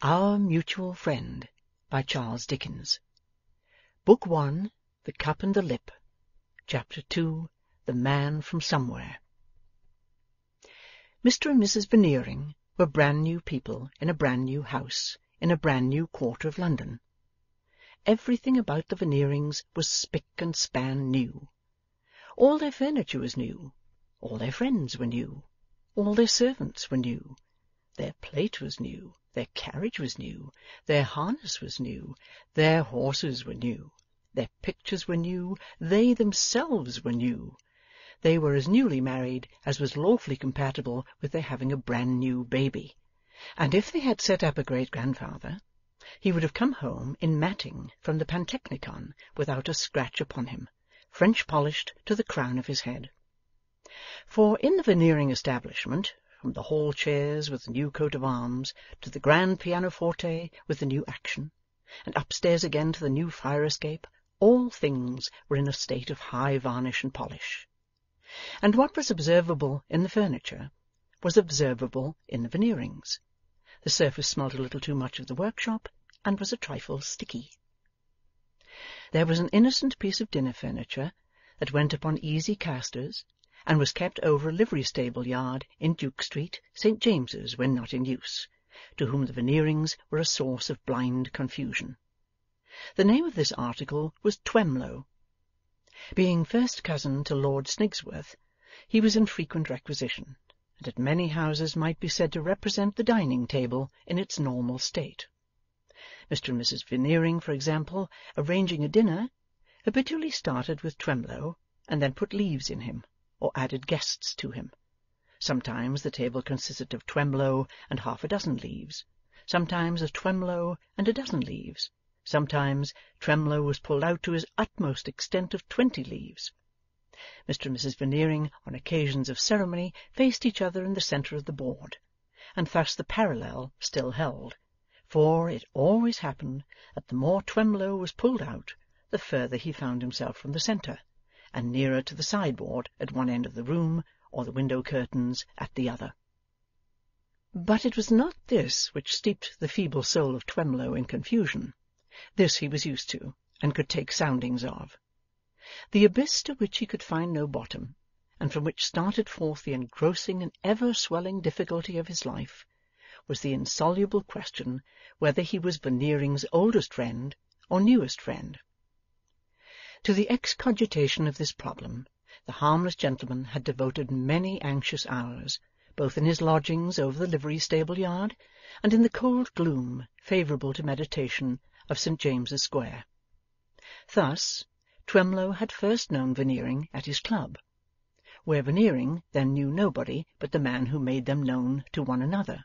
Our Mutual Friend, by Charles Dickens. Book I. The Cup and the Lip. Chapter II. The Man from Somewhere. Mr. and Mrs. Veneering were brand-new people in a brand-new house in a brand-new quarter of London. Everything about the Veneerings was spick and span new. All their furniture was new, all their friends were new, all their servants were new. Their plate was new, their carriage was new, their harness was new, their horses were new, their pictures were new, they themselves were new. They were as newly married as was lawfully compatible with their having a brand-new baby, and if they had set up a great-grandfather, he would have come home in matting from the Pantechnicon without a scratch upon him, French-polished to the crown of his head. For in the Veneering establishment, from the hall chairs with the new coat of arms, to the grand pianoforte with the new action, and upstairs again to the new fire-escape, all things were in a state of high varnish and polish. And what was observable in the furniture was observable in the Veneerings. The surface smelt a little too much of the workshop, and was a trifle sticky. There was an innocent piece of dinner furniture that went upon easy casters, and was kept over a livery-stable yard in Duke Street, St. James's, when not in use, to whom the Veneerings were a source of blind confusion. The name of this article was Twemlow. Being first cousin to Lord Snigsworth, he was in frequent requisition, and at many houses might be said to represent the dining-table in its normal state. Mr. and Mrs. Veneering, for example, arranging a dinner, habitually started with Twemlow, and then put leaves in him, or added guests to him. Sometimes the table consisted of Twemlow and half a dozen leaves, sometimes of Twemlow and a dozen leaves, sometimes Twemlow was pulled out to his utmost extent of 20 leaves. Mr. and Mrs. Veneering, on occasions of ceremony, faced each other in the centre of the board, and thus the parallel still held, for it always happened that the more Twemlow was pulled out, the further he found himself from the centre, and nearer to the sideboard at one end of the room, or the window-curtains at the other. But it was not this which steeped the feeble soul of Twemlow in confusion. This he was used to, and could take soundings of. The abyss to which he could find no bottom, and from which started forth the engrossing and ever-swelling difficulty of his life, was the insoluble question whether he was Veneering's oldest friend or newest friend. To the excogitation of this problem the harmless gentleman had devoted many anxious hours, both in his lodgings over the livery-stable yard, and in the cold gloom favourable to meditation of St. James's Square. Thus, Twemlow had first known Veneering at his club, where Veneering then knew nobody but the man who made them known to one another,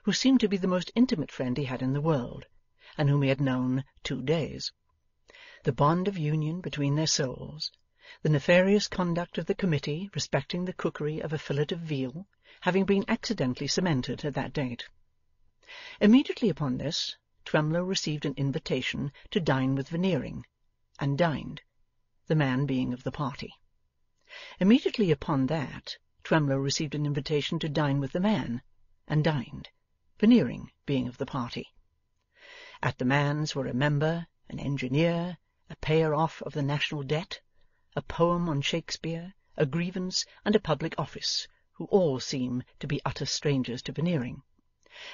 who seemed to be the most intimate friend he had in the world, and whom he had known 2 days. The bond of union between their souls, the nefarious conduct of the committee respecting the cookery of a fillet of veal, having been accidentally cemented at that date. Immediately upon this, Twemlow received an invitation to dine with Veneering, and dined, the man being of the party. Immediately upon that, Twemlow received an invitation to dine with the man, and dined, Veneering being of the party. At the man's were a member, an engineer, a payer-off of the national debt, a poem on Shakespeare, a grievance, and a public office, who all seem to be utter strangers to Veneering.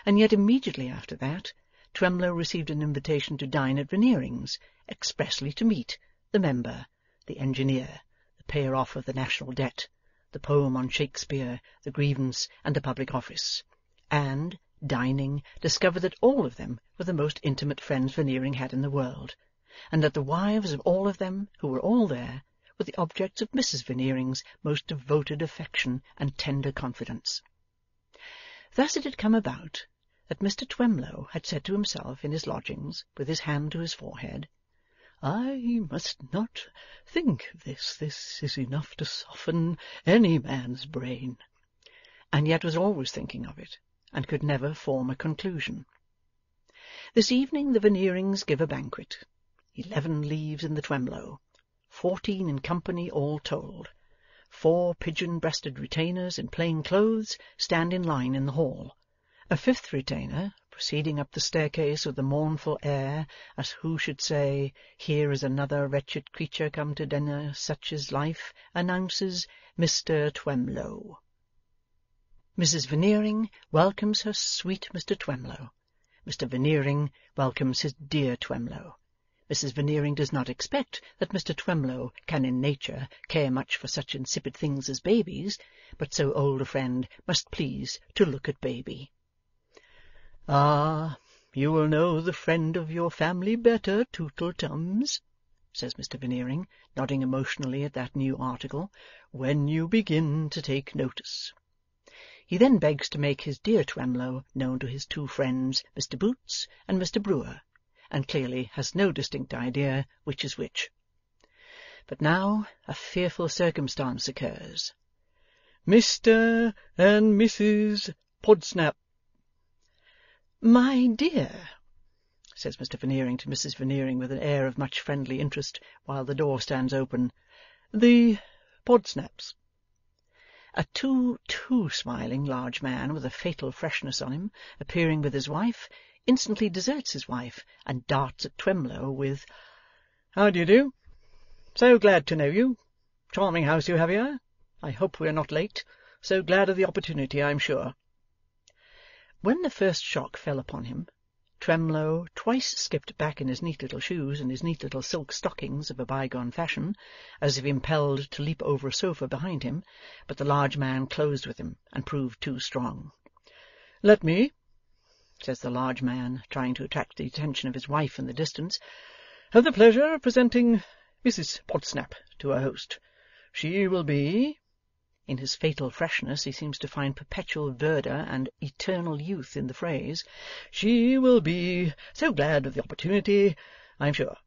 And yet immediately after that, Twemlow received an invitation to dine at Veneering's, expressly to meet the member, the engineer, the payer-off of the national debt, the poem on Shakespeare, the grievance, and the public office, and, dining, discovered that all of them were the most intimate friends Veneering had in the world, and that the wives of all of them, who were all there, were the objects of Mrs. Veneering's most devoted affection and tender confidence. Thus it had come about that Mr. Twemlow had said to himself in his lodgings, with his hand to his forehead, "I must not think of this. This is enough to soften any man's brain," and yet was always thinking of it, and could never form a conclusion. This evening the Veneerings give a banquet. 11 leaves in the Twemlow, 14 in company all told. 4 pigeon-breasted retainers in plain clothes stand in line in the hall. A 5th retainer, proceeding up the staircase with a mournful air, as who should say, "Here is another wretched creature come to dinner, such is life," announces Mr. Twemlow. Mrs. Veneering welcomes her sweet Mr. Twemlow. Mr. Veneering welcomes his dear Twemlow. Mrs. Veneering does not expect that Mr. Twemlow can in nature care much for such insipid things as babies, but so old a friend must please to look at baby. "Ah, you will know the friend of your family better, Tootletums," says Mr. Veneering, nodding emotionally at that new article, "when you begin to take notice." He then begs to make his dear Twemlow known to his two friends, Mr. Boots and Mr. Brewer, and clearly has no distinct idea which is which. But now a fearful circumstance occurs. "Mr. and Mrs. Podsnap." "My dear," says Mr. Veneering to Mrs. Veneering with an air of much friendly interest, while the door stands open, "the Podsnaps." A too smiling large man, with a fatal freshness on him, appearing with his wife, instantly deserts his wife, and darts at Twemlow with, "How do you do? So glad to know you. Charming house you have here. I hope we are not late. So glad of the opportunity, I am sure." When the first shock fell upon him, Twemlow twice skipped back in his neat little shoes and his neat little silk stockings of a bygone fashion, as if impelled to leap over a sofa behind him, but the large man closed with him and proved too strong. "Let me," says the large man, trying to attract the attention of his wife in the distance, "have the pleasure of presenting Mrs. Podsnap to our host. She will be—" in his fatal freshness he seems to find perpetual verdure and eternal youth in the phrase, "she will be so glad of the opportunity, I am sure."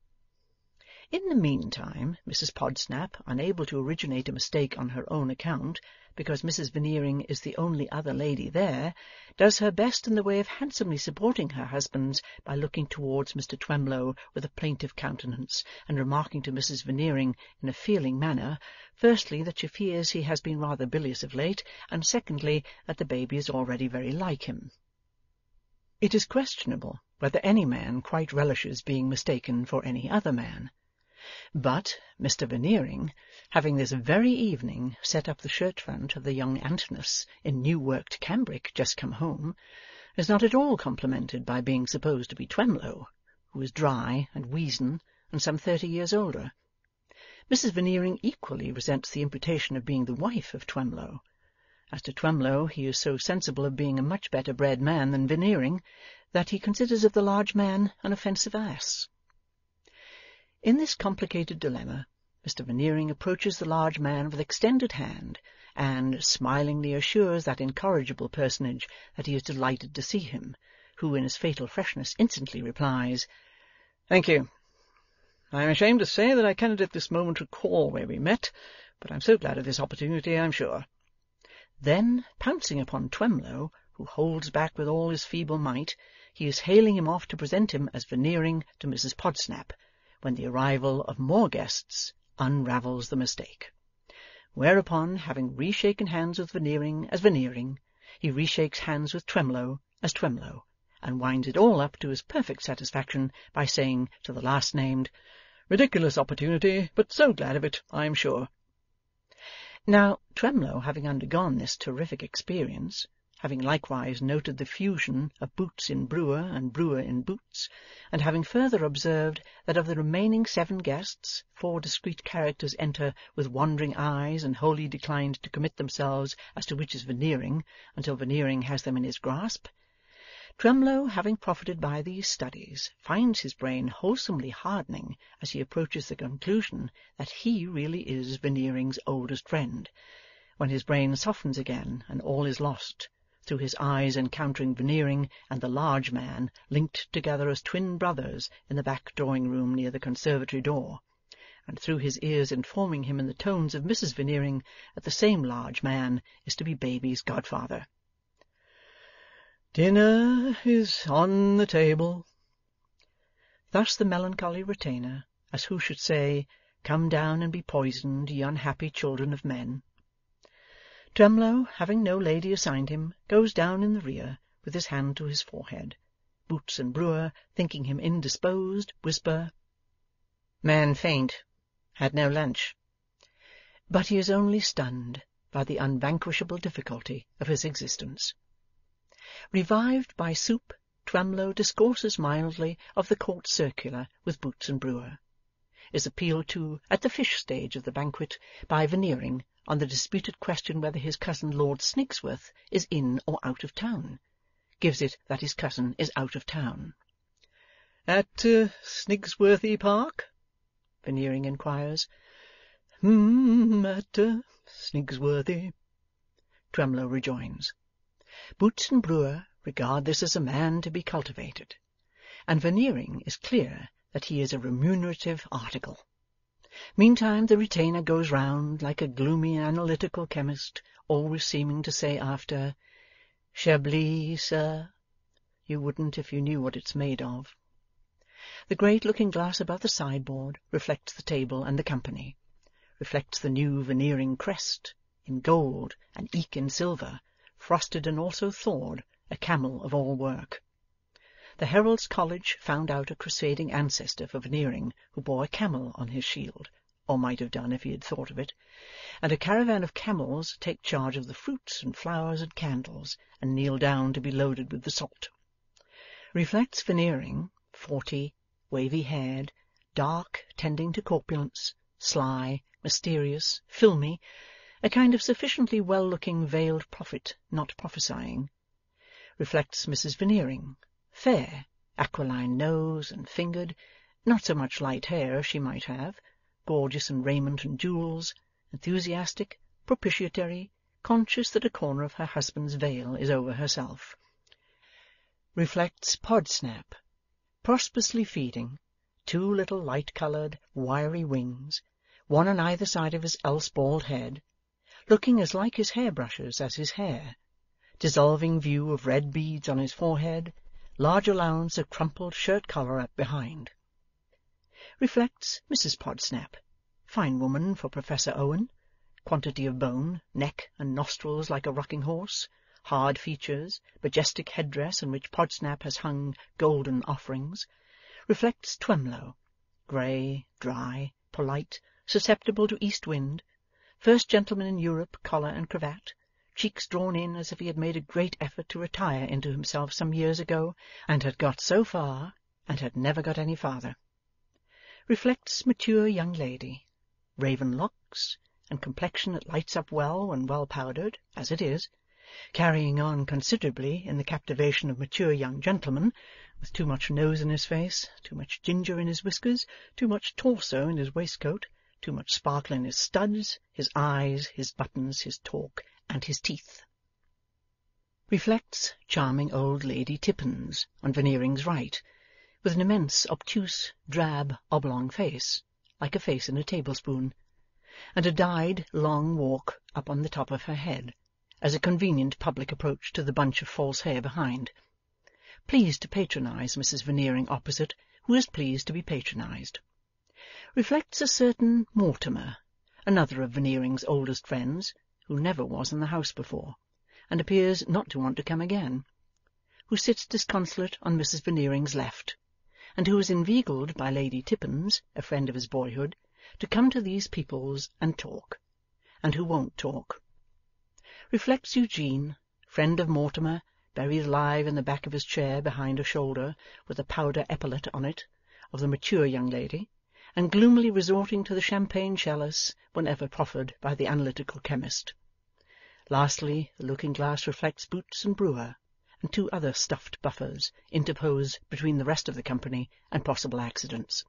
In the meantime, Mrs. Podsnap, unable to originate a mistake on her own account, because Mrs. Veneering is the only other lady there, does her best in the way of handsomely supporting her husband's by looking towards Mr. Twemlow with a plaintive countenance, and remarking to Mrs. Veneering in a feeling manner, firstly, that she fears he has been rather bilious of late, and secondly, that the baby is already very like him. It is questionable whether any man quite relishes being mistaken for any other man. But Mr. Veneering, having this very evening set up the shirt-front of the young Antinous in new-worked cambric just come home, is not at all complimented by being supposed to be Twemlow, who is dry and weazen and some 30 years older. Mrs. Veneering equally resents the imputation of being the wife of Twemlow. As to Twemlow, he is so sensible of being a much better bred man than Veneering, that he considers of the large man an offensive ass. In this complicated dilemma, Mr. Veneering approaches the large man with extended hand, and smilingly assures that incorrigible personage that he is delighted to see him, who in his fatal freshness instantly replies, "Thank you. I am ashamed to say that I cannot at this moment recall where we met, but I am so glad of this opportunity, I am sure." Then, pouncing upon Twemlow, who holds back with all his feeble might, he is hailing him off to present him as Veneering to Mrs. Podsnap, when the arrival of more guests unravels the mistake. Whereupon, having reshaken hands with Veneering as Veneering, he reshakes hands with Twemlow as Twemlow, and winds it all up to his perfect satisfaction by saying to the last named, "Ridiculous opportunity, but so glad of it, I am sure." Now, Twemlow having undergone this terrific experience, having likewise noted the fusion of Boots in Brewer and Brewer in Boots, and having further observed that of the remaining 7 guests 4 discreet characters enter with wandering eyes and wholly declined to commit themselves as to which is Veneering until Veneering has them in his grasp, Twemlow, having profited by these studies, finds his brain wholesomely hardening as he approaches the conclusion that he really is Veneering's oldest friend, when his brain softens again and all is lost, through his eyes encountering Veneering and the large man linked together as twin brothers in the back drawing-room near the conservatory door, and through his ears informing him in the tones of Mrs. Veneering that the same large man is to be baby's godfather. "Dinner is on the table." Thus the melancholy retainer, as who should say, "Come down and be poisoned, ye unhappy children of men." Twemlow, having no lady assigned him, goes down in the rear, with his hand to his forehead, Boots and Brewer, thinking him indisposed, whisper, "Man faint. Had no lunch." But he is only stunned by the unvanquishable difficulty of his existence. Revived by soup, Twemlow discourses mildly of the Court Circular with Boots and Brewer, is appealed to at the fish stage of the banquet by Veneering on the disputed question whether his cousin Lord Snigsworth is in or out of town, gives it that his cousin is out of town. "At Snigsworthy Park?" Veneering inquires. "At Snigsworthy," Twemlow rejoins. Boots and Brewer regard this as a man to be cultivated, and Veneering is clear that he is a remunerative article. Meantime the retainer goes round like a gloomy analytical chemist, always seeming to say after, "Chablis, sir? You wouldn't if you knew what it's made of." The great looking-glass above the sideboard reflects the table and the company, reflects the new Veneering crest, in gold and eke in silver, frosted and also thawed, a camel of all work. The Herald's College found out a crusading ancestor for Veneering who bore a camel on his shield, or might have done if he had thought of it, and a caravan of camels take charge of the fruits and flowers and candles, and kneel down to be loaded with the salt. Reflects Veneering, 40, wavy-haired, dark, tending to corpulence, sly, mysterious, filmy, a kind of sufficiently well-looking veiled prophet not prophesying. Reflects Mrs. Veneering, fair, aquiline nose and fingered, not so much light hair as she might have, gorgeous in raiment and jewels, enthusiastic, propitiatory, conscious that a corner of her husband's veil is over herself. Reflects Podsnap, prosperously feeding, two little light-coloured, wiry wings, one on either side of his else bald head, looking as like his hairbrushes as his hair, dissolving view of red beads on his forehead, large allowance of crumpled shirt-collar up behind. Reflects Mrs. Podsnap, fine woman for Professor Owen, quantity of bone, neck and nostrils like a rocking horse, hard features, majestic headdress in which Podsnap has hung golden offerings. Reflects Twemlow, grey, dry, polite, susceptible to east wind, first gentleman in Europe, collar and cravat, cheeks drawn in as if he had made a great effort to retire into himself some years ago, and had got so far, and had never got any farther. Reflects mature young lady, raven locks, and complexion that lights up well when well powdered, as it is, carrying on considerably in the captivation of mature young gentlemen, with too much nose in his face, too much ginger in his whiskers, too much torso in his waistcoat, too much sparkle in his studs, his eyes, his buttons, his talk, and his teeth. Reflects charming old Lady Tippins on Veneering's right, with an immense, obtuse, drab, oblong face, like a face in a tablespoon, and a dyed, long walk up on the top of her head, as a convenient public approach to the bunch of false hair behind. Pleased to patronize Mrs. Veneering opposite, who is pleased to be patronized. Reflects a certain Mortimer, another of Veneering's oldest friends, who never was in the house before, and appears not to want to come again, who sits disconsolate on Mrs. Veneering's left, and who is inveigled by Lady Tippins, a friend of his boyhood, to come to these peoples and talk, and who won't talk. Reflects Eugene, friend of Mortimer, buried alive in the back of his chair behind a shoulder, with a powder epaulet on it, of the mature young lady, and gloomily resorting to the champagne chalice whenever proffered by the analytical chemist. Lastly, the looking-glass reflects Boots and Brewer, and two other stuffed buffers interposed between the rest of the company and possible accidents.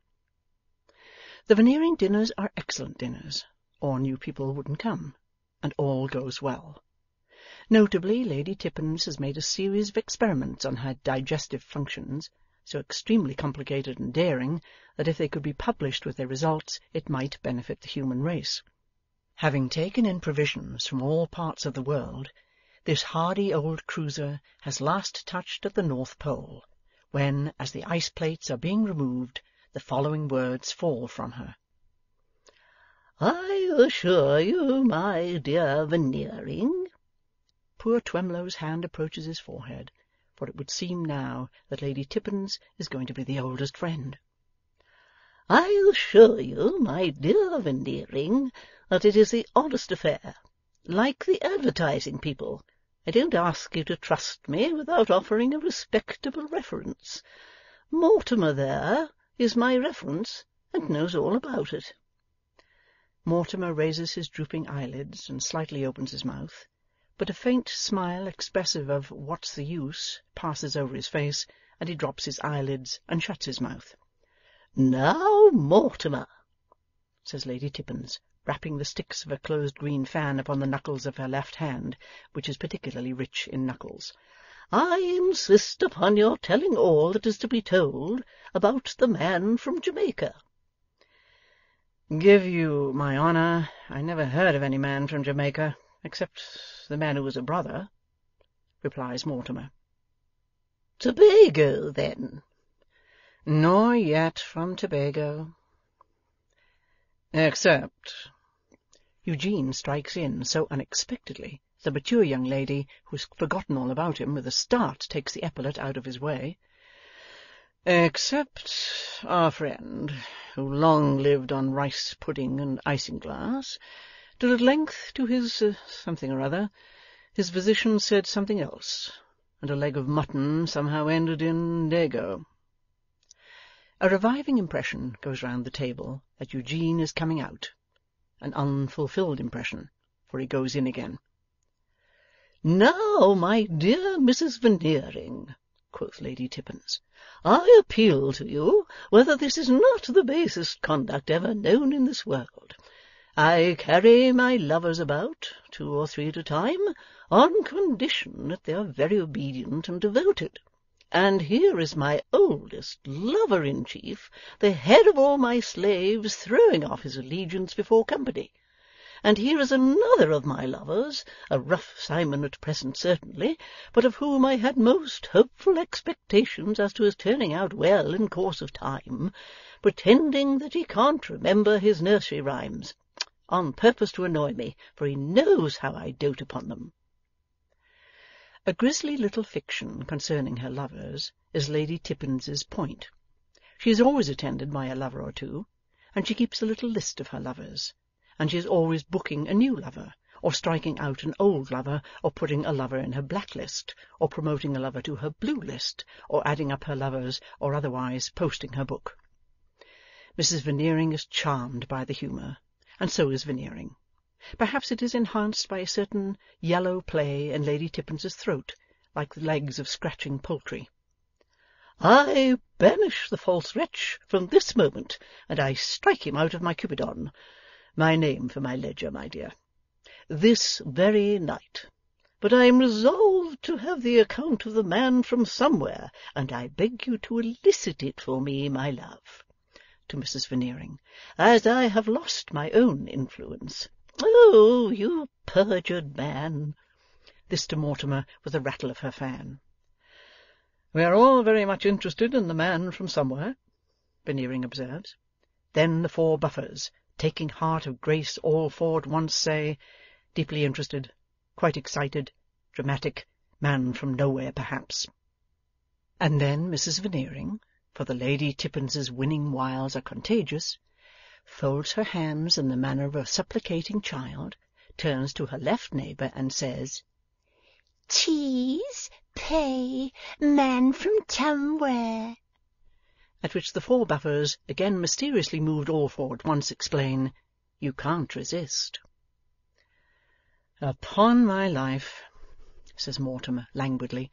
The Veneering dinners are excellent dinners, or new people wouldn't come, and all goes well. Notably, Lady Tippins has made a series of experiments on her digestive functions, so extremely complicated and daring that if they could be published with their results it might benefit the human race. Having taken in provisions from all parts of the world, this hardy old cruiser has last touched at the North Pole, when, as the ice plates are being removed, the following words fall from her. "I assure you, my dear Veneering." Poor Twemlow's hand approaches his forehead, for it would seem now that Lady Tippins is going to be the oldest friend. "I assure you, my dear Veneering, that it is the honest affair. Like the advertising people, I don't ask you to trust me without offering a respectable reference. Mortimer there is my reference, and knows all about it." Mortimer raises his drooping eyelids and slightly opens his mouth, but a faint smile expressive of "what's the use" passes over his face, and he drops his eyelids and shuts his mouth. "Now, Mortimer," says Lady Tippins, rapping the sticks of her closed green fan upon the knuckles of her left hand, which is particularly rich in knuckles, "I insist upon your telling all that is to be told about the man from Jamaica." "Give you my honour, I never heard of any man from Jamaica, except the man who was a brother," replies Mortimer. "Tobago, then?" "Nor yet from Tobago." "Except—" Eugene strikes in so unexpectedly, the mature young lady, who has forgotten all about him, with a start takes the epaulet out of his way. "Except our friend, who long lived on rice pudding and isinglass, till at length, to his something or other, his physician said something else, and a leg of mutton somehow ended in Dago." A reviving impression goes round the table that Eugene is coming out, an unfulfilled impression, for he goes in again. "Now, my dear Mrs. Veneering," quoth Lady Tippins, "I appeal to you whether this is not the basest conduct ever known in this world. I carry my lovers about, 2 or 3 at a time, on condition that they are very obedient and devoted. And here is my oldest lover-in-chief, the head of all my slaves, throwing off his allegiance before company. And here is another of my lovers, a rough Simon at present certainly, but of whom I had most hopeful expectations as to his turning out well in course of time, pretending that he can't remember his nursery rhymes, on purpose to annoy me, for he knows how I dote upon them." A grisly little fiction concerning her lovers is Lady Tippins's point. She is always attended by a lover or two, and she keeps a little list of her lovers, and she is always booking a new lover, or striking out an old lover, or putting a lover in her black list, or promoting a lover to her blue list, or adding up her lovers, or otherwise posting her book. Mrs. Veneering is charmed by the humour, and so is Veneering. Perhaps it is enhanced by a certain yellow play in Lady Tippins's throat, like the legs of scratching poultry. "I banish the false wretch from this moment, and I strike him out of my Cupidon, my name for my ledger, my dear, this very night. But I am resolved to have the account of the man from somewhere, and I beg you to elicit it for me, my love," to Mrs. Veneering, "as I have lost my own influence. Oh, you perjured man!" This to Mortimer, with a rattle of her fan. "We are all very much interested in the man from somewhere," Veneering observes. Then the 4 Buffers, taking heart of grace all 4 at once, say, deeply interested, quite excited, dramatic, man from nowhere perhaps. And then Mrs. Veneering, for the Lady Tippins's winning wiles are contagious, folds her hands in the manner of a supplicating child, turns to her left neighbour and says, "Cheese, pay, man from somewhere," at which the 4 Buffers, again mysteriously moved all 4 at once, explain, "You can't resist." "Upon my life," says Mortimer languidly,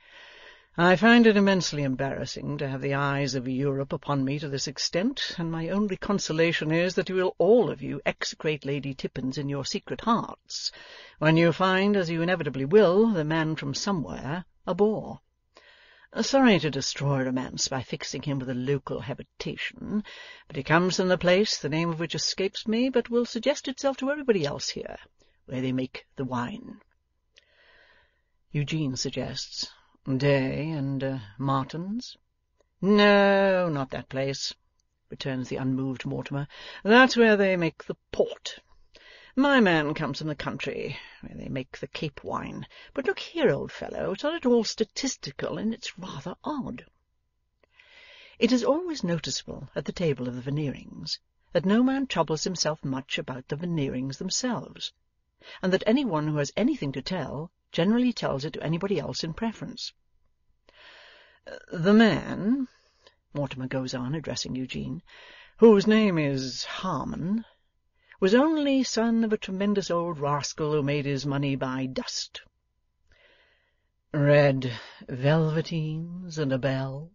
"I find it immensely embarrassing to have the eyes of Europe upon me to this extent, and my only consolation is that you will all of you execrate Lady Tippins in your secret hearts, when you find, as you inevitably will, the man from somewhere a bore. Sorry to destroy romance by fixing him with a local habitation, but he comes from the place, the name of which escapes me, but will suggest itself to everybody else here, where they make the wine." Eugene suggests, "Day and Martin's?" "No, not that place," returns the unmoved Mortimer. "That's where they make the port. My man comes from the country, where they make the Cape wine. But look here, old fellow, it's not at all statistical, and it's rather odd. It is always noticeable at the table of the Veneerings that no man troubles himself much about the Veneerings themselves, and that any one who has anything to tell generally tells it to anybody else in preference. The man, Mortimer goes on, addressing Eugene, whose name is Harmon, was only son of a tremendous old rascal who made his money by dust. Red velveteens and a bell?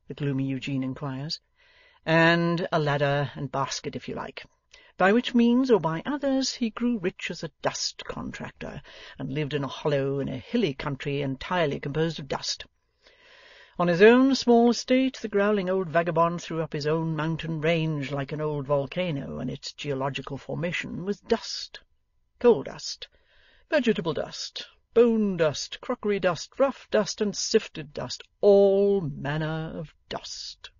The gloomy Eugene inquires. And a ladder and basket, if you like, by which means or by others he grew rich as a dust contractor, and lived in a hollow in a hilly country entirely composed of dust. On his own small estate the growling old vagabond threw up his own mountain range like an old volcano, and its geological formation was dust, coal dust, vegetable dust, bone dust, crockery dust, rough dust, and sifted dust, all manner of dust.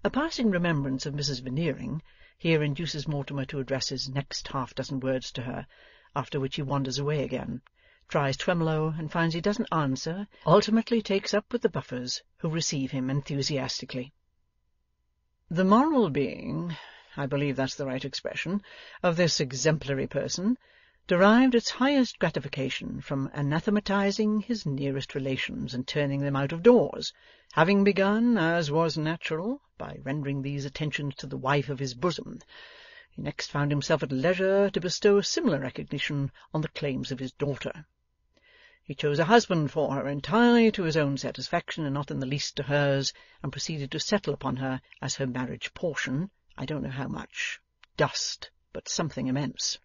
A passing remembrance of Mrs. Veneering here induces Mortimer to address his next half-dozen words to her, after which he wanders away again, tries Twemlow, and finds he doesn't answer, ultimately takes up with the Buffers, who receive him enthusiastically. The moral being, I believe that's the right expression, of this exemplary person, derived its highest gratification from anathematizing his nearest relations and turning them out of doors, having begun, as was natural, by rendering these attentions to the wife of his bosom. He next found himself at leisure to bestow a similar recognition on the claims of his daughter. He chose a husband for her entirely to his own satisfaction and not in the least to hers, and proceeded to settle upon her as her marriage portion, I don't know how much, dust, but something immense.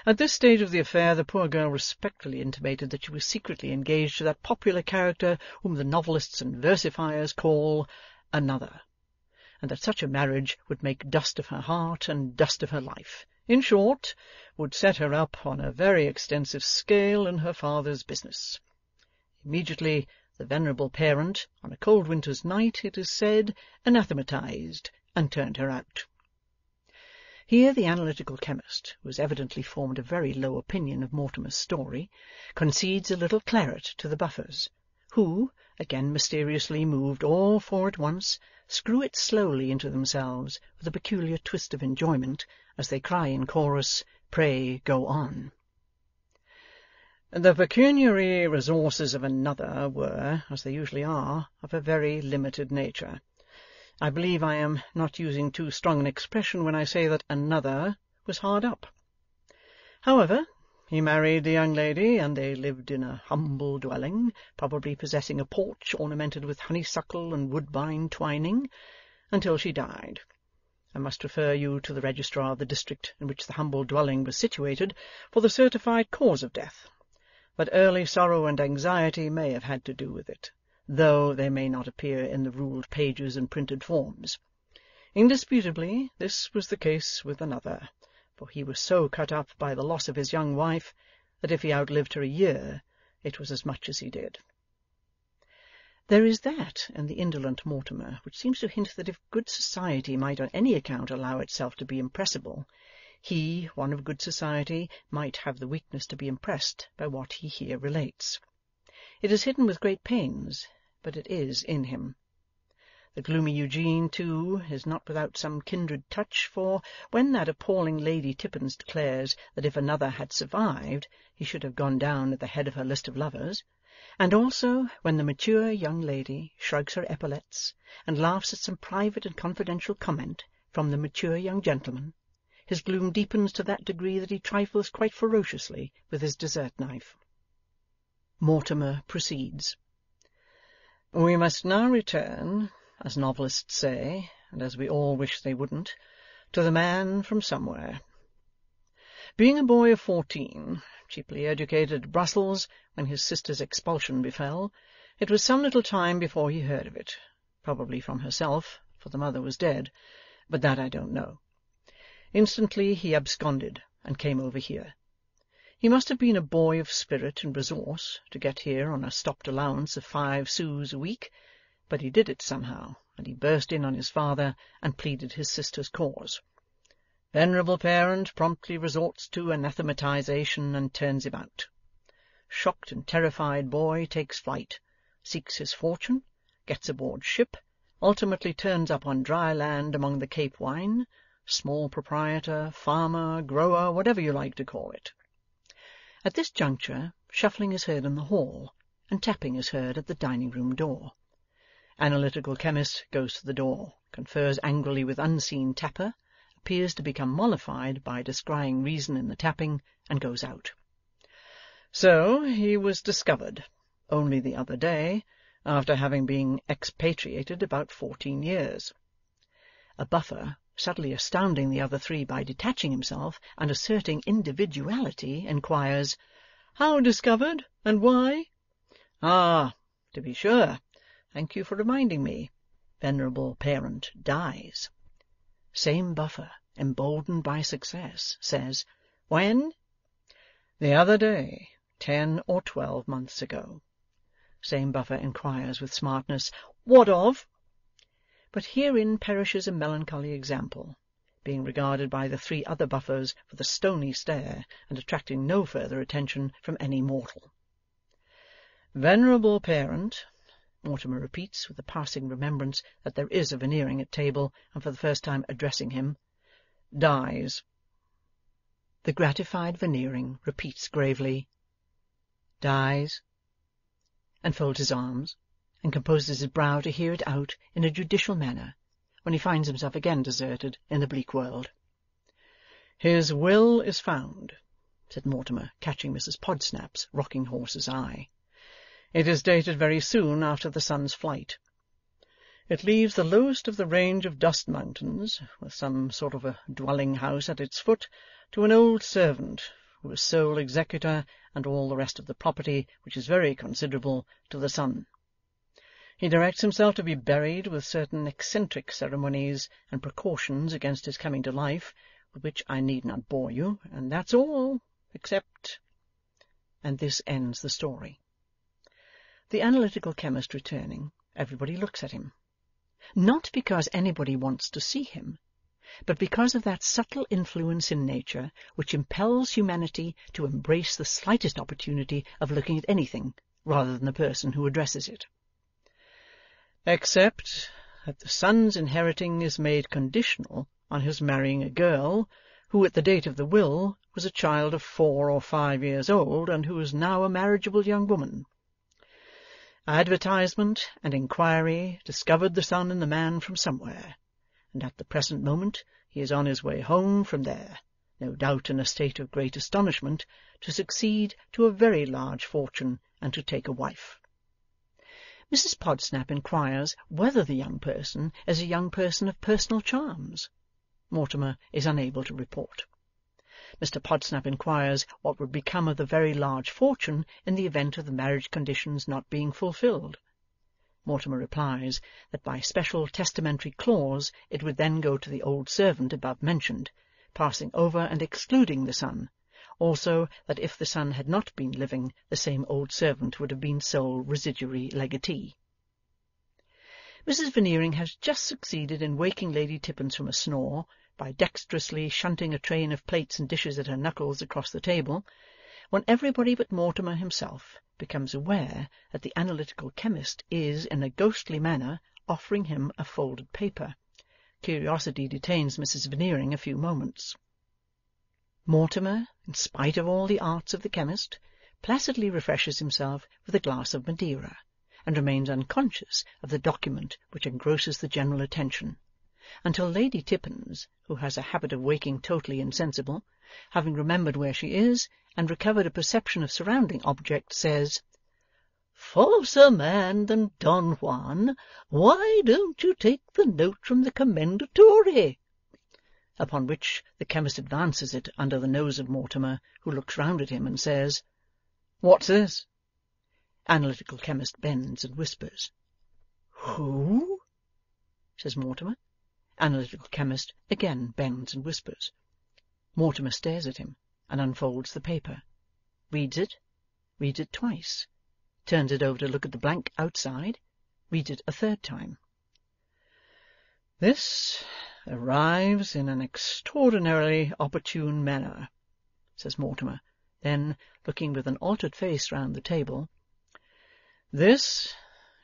At this stage of the affair the poor girl respectfully intimated that she was secretly engaged to that popular character whom the novelists and versifiers call another, and that such a marriage would make dust of her heart and dust of her life. In short, would set her up on a very extensive scale in her father's business. Immediately the venerable parent, on a cold winter's night, it is said, anathematized and turned her out. Here the analytical chemist, who has evidently formed a very low opinion of Mortimer's story, concedes a little claret to the Buffers, who, again mysteriously moved all four at once, screw it slowly into themselves with a peculiar twist of enjoyment, as they cry in chorus, "Pray go on." The pecuniary resources of another were, as they usually are, of a very limited nature. I believe I am not using too strong an expression when I say that another was hard up. However, he married the young lady, and they lived in a humble dwelling, probably possessing a porch ornamented with honeysuckle and woodbine twining, until she died. I must refer you to the registrar of the district in which the humble dwelling was situated for the certified cause of death, but early sorrow and anxiety may have had to do with it, though they may not appear in the ruled pages and printed forms. Indisputably this was the case with another, for he was so cut up by the loss of his young wife that if he outlived her a year, it was as much as he did. There is that in the indolent Mortimer which seems to hint that if good society might on any account allow itself to be impressible, he, one of good society, might have the weakness to be impressed by what he here relates. It is hidden with great pains, but it is in him. The gloomy Eugene, too, is not without some kindred touch, for when that appalling Lady Tippins declares that if another had survived he should have gone down at the head of her list of lovers, and also when the mature young lady shrugs her epaulets and laughs at some private and confidential comment from the mature young gentleman, his gloom deepens to that degree that he trifles quite ferociously with his dessert-knife. Mortimer proceeds. We must now return, as novelists say, and as we all wish they wouldn't, to the man from somewhere. Being a boy of 14, cheaply educated at Brussels, when his sister's expulsion befell, it was some little time before he heard of it, probably from herself, for the mother was dead, but that I don't know. Instantly he absconded, and came over here. He must have been a boy of spirit and resource to get here on a stopped allowance of 5 sous a week, but he did it somehow, and he burst in on his father and pleaded his sister's cause. Venerable parent promptly resorts to anathematization and turns him out. Shocked and terrified boy takes flight, seeks his fortune, gets aboard ship, ultimately turns up on dry land among the Cape wine, small proprietor, farmer, grower, whatever you like to call it. At this juncture, shuffling is heard in the hall, and tapping is heard at the dining-room door. Analytical chemist goes to the door, confers angrily with unseen tapper, appears to become mollified by descrying reason in the tapping, and goes out. So he was discovered, only the other day, after having been expatriated about 14 years. A buffer, suddenly astounding the other three by detaching himself and asserting individuality, inquires, "How discovered, and why?" "Ah, to be sure. Thank you for reminding me. Venerable parent dies." Same buffer, emboldened by success, says, "When?" "The other day, 10 or 12 months ago." Same buffer inquires with smartness, "What of?" But herein perishes a melancholy example, being regarded by the three other buffers with a stony stare, and attracting no further attention from any mortal. "Venerable parent," Mortimer repeats, with a passing remembrance that there is a Veneering at table, and for the first time addressing him, "dies." The gratified Veneering repeats gravely, "dies," and folds his arms, and composes his brow to hear it out in a judicial manner, when he finds himself again deserted in the bleak world. "His will is found," said Mortimer, catching Mrs. Podsnap's rocking horse's eye. "It is dated very soon after the sun's flight. It leaves the lowest of the range of dust mountains, with some sort of a dwelling-house at its foot, to an old servant, who is sole executor, and all the rest of the property, which is very considerable, to the son. He directs himself to be buried with certain eccentric ceremonies and precautions against his coming to life, with which I need not bore you, and that's all, except—" And this ends the story. The analytical chemist returning, everybody looks at him. Not because anybody wants to see him, but because of that subtle influence in nature which impels humanity to embrace the slightest opportunity of looking at anything rather than the person who addresses it. "Except that the son's inheriting is made conditional on his marrying a girl who at the date of the will was a child of 4 or 5 years old, and who is now a marriageable young woman. Advertisement and inquiry discovered the son and the man from somewhere, and at the present moment he is on his way home from there, no doubt in a state of great astonishment, to succeed to a very large fortune and to take a wife." Mrs. Podsnap inquires whether the young person is a young person of personal charms. Mortimer is unable to report. Mr. Podsnap inquires what would become of the very large fortune in the event of the marriage conditions not being fulfilled. Mortimer replies that by special testamentary clause it would then go to the old servant above mentioned, passing over and excluding the son, also that if the son had not been living, the same old servant would have been sole residuary legatee. Mrs. Veneering has just succeeded in waking Lady Tippins from a snore, by dexterously shunting a train of plates and dishes at her knuckles across the table, when everybody but Mortimer himself becomes aware that the analytical chemist is, in a ghostly manner, offering him a folded paper. Curiosity detains Mrs. Veneering a few moments. Mortimer, in spite of all the arts of the chemist, placidly refreshes himself with a glass of Madeira, and remains unconscious of the document which engrosses the general attention, until Lady Tippins, who has a habit of waking totally insensible, having remembered where she is, and recovered a perception of surrounding objects, says, "Falser man than Don Juan, why don't you take the note from the commendatore?" Upon which the chemist advances it under the nose of Mortimer, who looks round at him and says, "What's this?" Analytical chemist bends and whispers. "Who?" says Mortimer. Analytical chemist again bends and whispers. Mortimer stares at him, and unfolds the paper, reads it twice, turns it over to look at the blank outside, reads it a third time. "This arrives in an extraordinarily opportune manner,' says Mortimer. Then, looking with an altered face round the table, 'This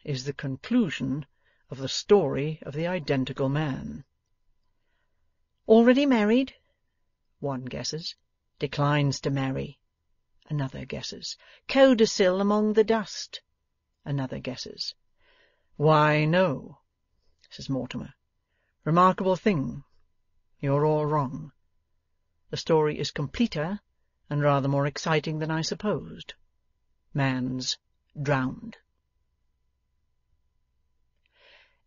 is the conclusion of the story of the identical man.' 'Already married?' one guesses. 'Declines to marry,' another guesses. 'Codicil among the dust,' another guesses. 'Why, no,' says Mortimer. 'Remarkable thing. You're all wrong. The story is completer and rather more exciting than I supposed. Man's drowned.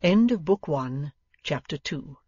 End of Book 1, Chapter 2.